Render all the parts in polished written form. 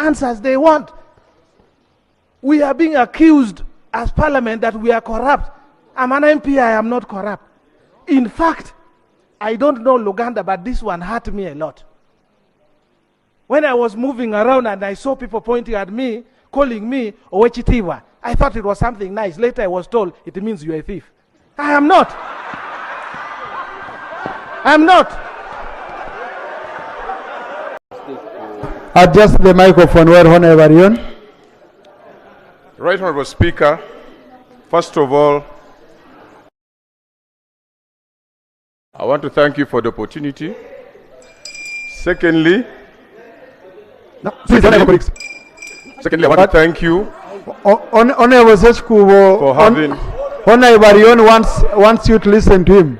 answers they want. We are being accused as parliament that we are corrupt. I'm an MP, I am not corrupt. In fact, I don't know Luganda, but this one hurt me a lot. When I was moving around and I saw people pointing at me, calling me Owechitiwa, I thought it was something nice. Later I was told it means you're a thief. I am not. I'm not. Adjust the microphone where whenever you. Right Honorable Speaker, first of all, I want to thank you for the opportunity. Secondly, I want to thank you Honorable Sechkubo for having... Honorable wants you to listen to him.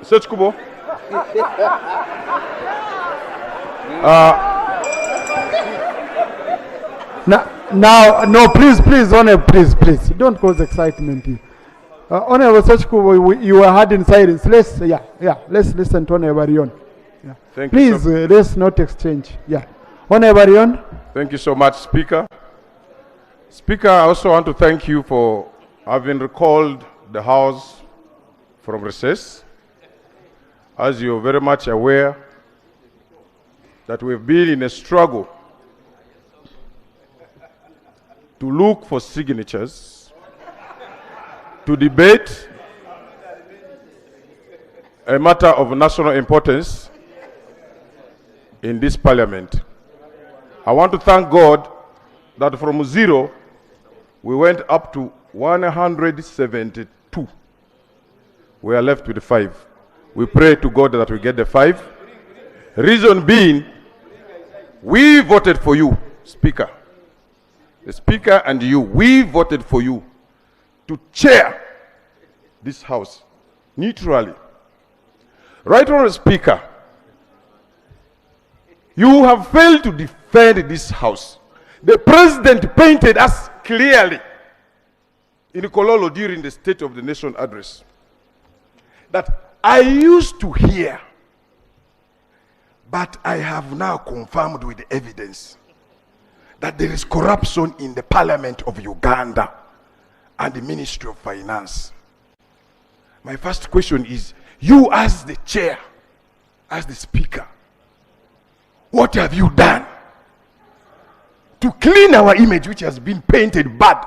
Sechkubo? Now, no, please, Honorable, please, don't cause excitement. Honorable Sechkubo, you were hard in silence. Let's listen to Honorable Rion. Yeah. Please, let's not exchange. Yeah. Honorable Rion. Thank you so much, Speaker. Speaker, I also want to thank you for having recalled the House from recess. As you're very much aware that we've been in a struggle to look for signatures, to debate a matter of national importance in this parliament. I want to thank God that from 0, we went up to 172. We are left with 5. We pray to God that we get the 5. Reason being, we voted for you, Speaker. The Speaker and you, we voted for you to chair this House neutrally. Right Honorable Speaker, you have failed to defend this House. The President painted us clearly in Kololo during the State of the Nation address that I used to hear, but I have now confirmed with evidence that there is corruption in the Parliament of Uganda and the Ministry of Finance. My first question is, you as the chair, as the Speaker, what have you done to clean our image, which has been painted bad?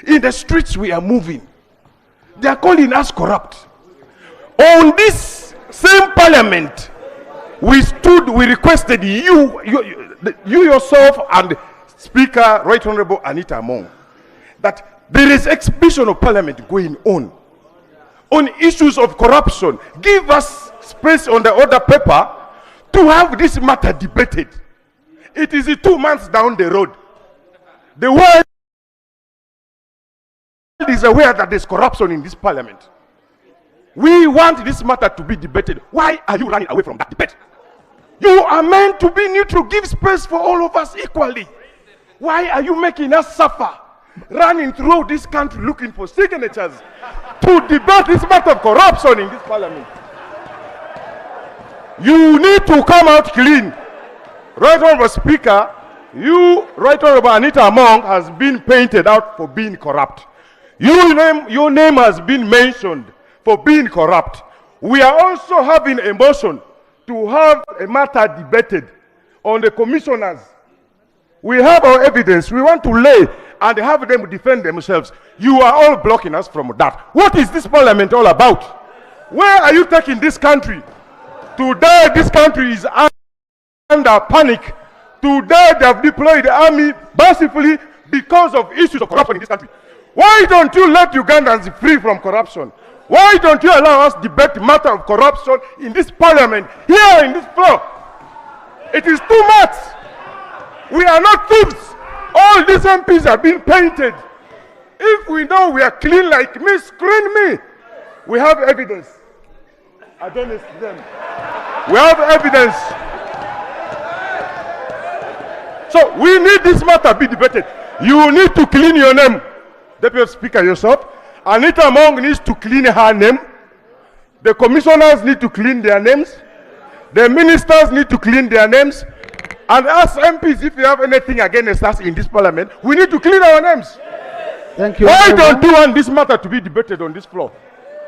In the streets we are moving, they are calling us corrupt. On this same parliament, we requested you yourself and Speaker, Right Honorable Anita Among, that there is exhibition of parliament going on issues of corruption. Give us space on the order paper to have this matter debated. It is 2 months down the road. The world is aware that there's corruption in this parliament. We want this matter to be debated. Why are you running away from that debate? You are meant to be neutral. Give space for all of us equally. Why are you making us suffer? Running through this country looking for signatures to debate this matter of corruption in this parliament. You need to come out clean. Right Honorable Speaker, you, Right Honorable Anita Among, has been painted out for being corrupt. Your name has been mentioned for being corrupt. We are also having a motion to have a matter debated on the commissioners. We have our evidence. We want to lay and have them defend themselves. You are all blocking us from that. What is this parliament all about? Where are you taking this country? Today, this country is under panic. Today, they have deployed the army massively because of issues of corruption in this country. Why don't you let Ugandans free from corruption? Why don't you allow us debate the matter of corruption in this parliament, here in this floor? It is too much. We are not thieves. All these MPs are being painted. If we know we are clean like me, screen me. We have evidence against them. We have evidence. So we need this matter be debated. You need to clean your name. Deputy Speaker yourself. Anita Among needs to clean her name. The commissioners need to clean their names. The ministers need to clean their names. And as MPs, if you have anything against us in this parliament, we need to clean our names. Thank you. Why Honorable. don't you want this matter to be debated on this floor?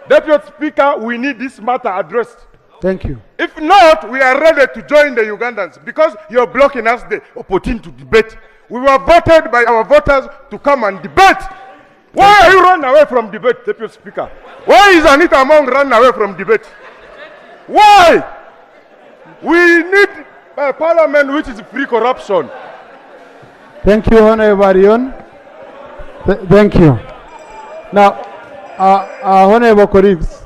Deputy Speaker, we need this matter addressed. Thank you. If not, we are ready to join the Ugandans because you're blocking us the opportunity to debate. We were voted by our voters to come and debate. Why are you running away from debate, Deputy Speaker? Why is Anita Among running away from debate? Why? We need a parliament which is free corruption. Thank you, Honorable Arion. Thank you. Now, Honorable colleagues,